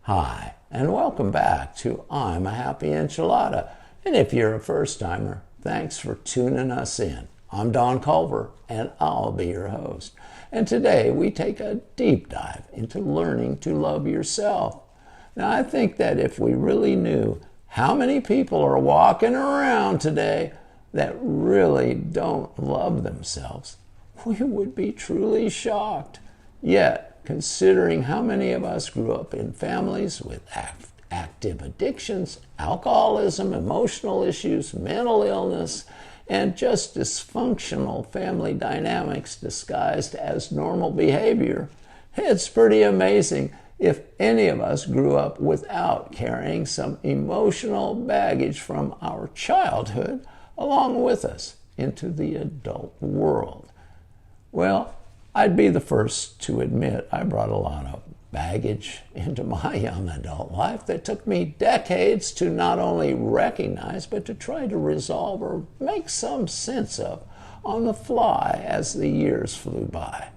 Hi, and welcome back to I'm a Happy Enchilada. And if you're a first-timer, thanks for tuning us in. I'm Don Culver, and I'll be your host. And today we take a deep dive into learning to love yourself. Now, I think that if we really knew how many people are walking around today that really don't love themselves, we would be truly shocked. Yet, considering how many of us grew up in families with active addictions, alcoholism, emotional issues, mental illness, and just dysfunctional family dynamics disguised as normal behavior, it's pretty amazing if any of us grew up without carrying some emotional baggage from our childhood along with us into the adult world. Well, I'd be the first to admit I brought a lot of baggage into my young adult life that took me decades to not only recognize, but to try to resolve or make some sense of on the fly as the years flew by.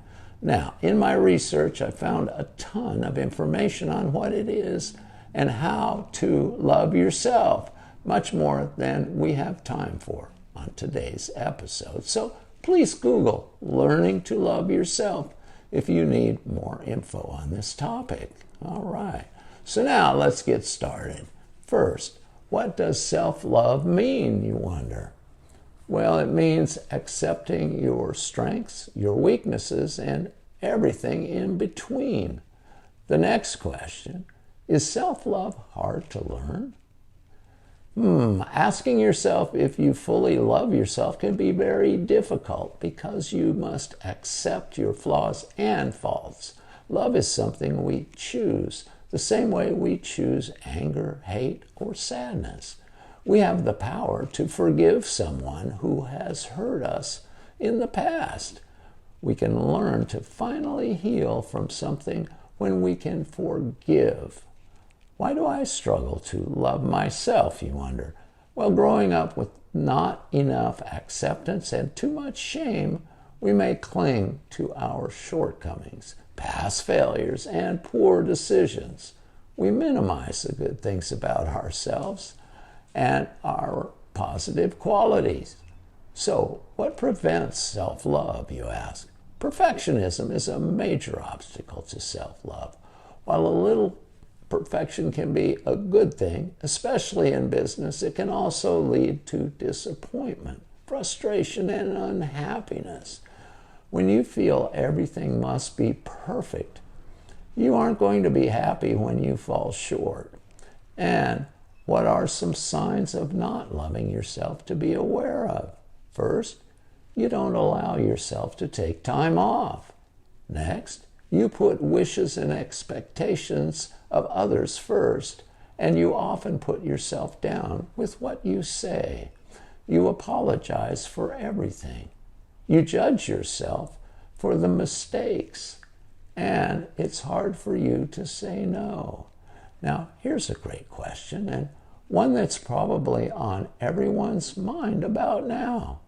Now, in my research, I found a ton of information on what it is and how to love yourself, much more than we have time for on today's episode. So please Google Learning to Love Yourself if you need more info on this topic. All right, so now let's get started. First, what does self-love mean, you wonder? Well, it means accepting your strengths, your weaknesses, and everything in between. The next question, is self-love hard to learn? Asking yourself if you fully love yourself can be very difficult because you must accept your flaws and faults. Love is something we choose, the same way we choose anger, hate, or sadness. We have the power to forgive someone who has hurt us in the past. We can learn to finally heal from something when we can forgive. Why do I struggle to love myself, you wonder? Well, growing up with not enough acceptance and too much shame, we may cling to our shortcomings, past failures, and poor decisions. We minimize the good things about ourselves and our positive qualities. So, what prevents self-love, you ask? Perfectionism is a major obstacle to self-love. While a little perfection can be a good thing, especially in business, it can also lead to disappointment, frustration, and unhappiness. When you feel everything must be perfect, you aren't going to be happy when you fall short. And what are some signs of not loving yourself to be aware of? First, you don't allow yourself to take time off. Next, you put wishes and expectations of others first, and you often put yourself down with what you say. You apologize for everything. You judge yourself for the mistakes, and it's hard for you to say no. Now, here's a great question, and one that's probably on everyone's mind about now.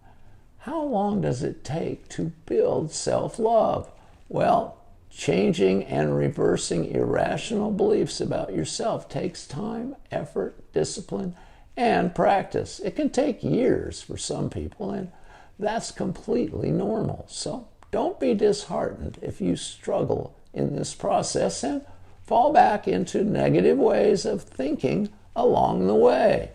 How long does it take to build self-love? Well, changing and reversing irrational beliefs about yourself takes time, effort, discipline, and practice. It can take years for some people, and that's completely normal. So don't be disheartened if you struggle in this process and fall back into negative ways of thinking along the way.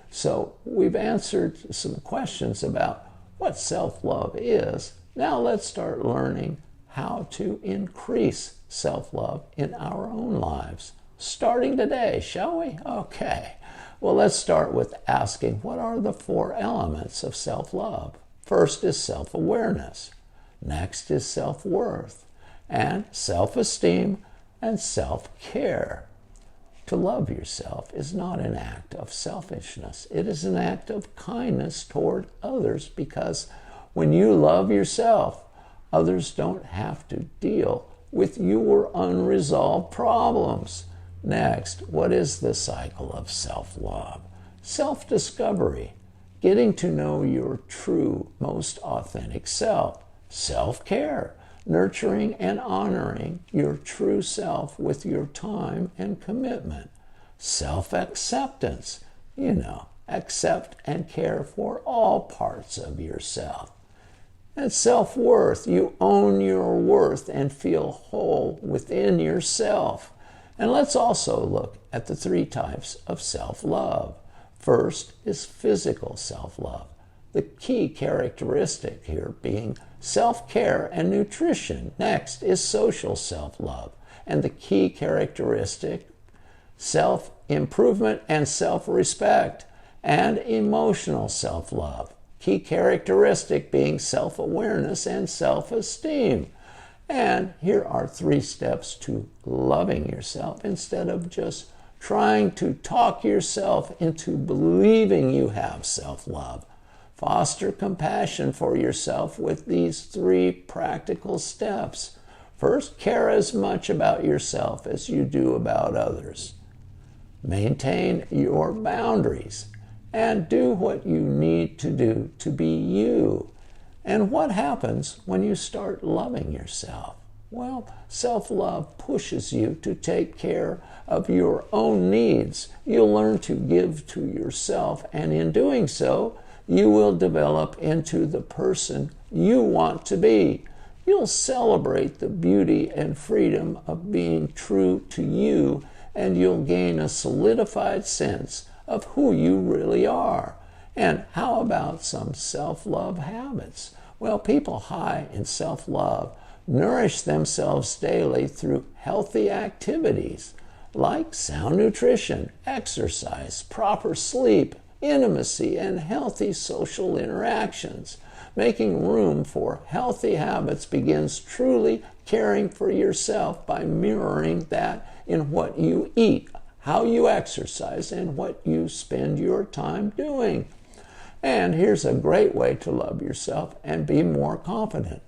So we've answered some questions about what self-love is. Now let's start learning how to increase self-love in our own lives. Starting today, shall we? Okay. Well, let's start with asking, what are the 4 elements of self-love? First is self-awareness. Next is self-worth. And self-esteem and self-care. To love yourself is not an act of selfishness. It is an act of kindness toward others, because when you love yourself, others don't have to deal with your unresolved problems. Next, what is the cycle of self-love? Self-discovery, getting to know your true, most authentic self. Self-care, nurturing and honoring your true self with your time and commitment. Self-acceptance, accept and care for all parts of yourself. And self-worth, you own your worth and feel whole within yourself. And let's also look at the 3 types of self-love. First is physical self-love. The key characteristic here being self-care and nutrition. Next is social self-love. And the key characteristic, self-improvement and self-respect. And emotional self-love. Key characteristic being self-awareness and self-esteem. And here are 3 steps to loving yourself instead of just trying to talk yourself into believing you have self-love. Foster compassion for yourself with these 3 practical steps. First, care as much about yourself as you do about others. Maintain your boundaries and do what you need to do to be you. And what happens when you start loving yourself? Well, self-love pushes you to take care of your own needs. You'll learn to give to yourself, and in doing so, you will develop into the person you want to be. You'll celebrate the beauty and freedom of being true to you, and you'll gain a solidified sense of who you really are. And how about some self-love habits? Well, people high in self-love nourish themselves daily through healthy activities like sound nutrition, exercise, proper sleep, intimacy, and healthy social interactions. Making room for healthy habits begins truly caring for yourself by mirroring that in what you eat, how you exercise, and what you spend your time doing. And here's a great way to love yourself and be more confident.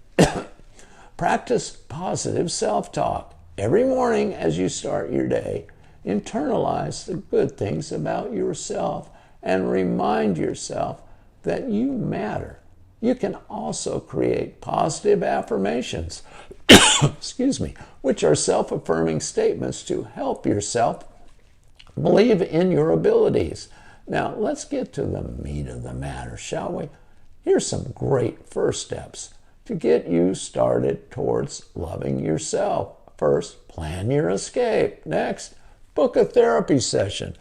Practice positive self-talk. Every morning as you start your day, internalize the good things about yourself and remind yourself that you matter. You can also create positive affirmations, which are self-affirming statements to help yourself believe in your abilities. Now, let's get to the meat of the matter, shall we? Here's some great first steps to get you started towards loving yourself. First, plan your escape. Next, book a therapy session.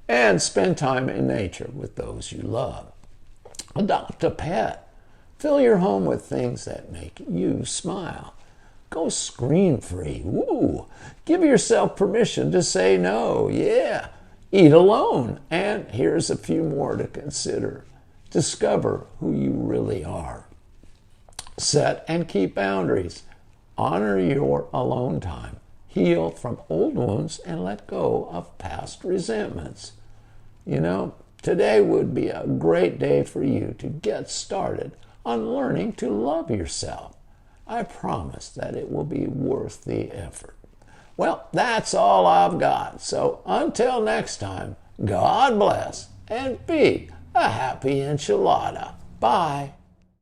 And spend time in nature with those you love. Adopt a pet. Fill your home with things that make you smile. Go screen-free. Woo! Give yourself permission to say no. Yeah. Eat alone. And here's a few more to consider. Discover who you really are. Set and keep boundaries. Honor your alone time. Heal from old wounds and let go of past resentments. Today would be a great day for you to get started on learning to love yourself. I promise that it will be worth the effort. Well, that's all I've got. So until next time, God bless and be a happy enchilada. Bye.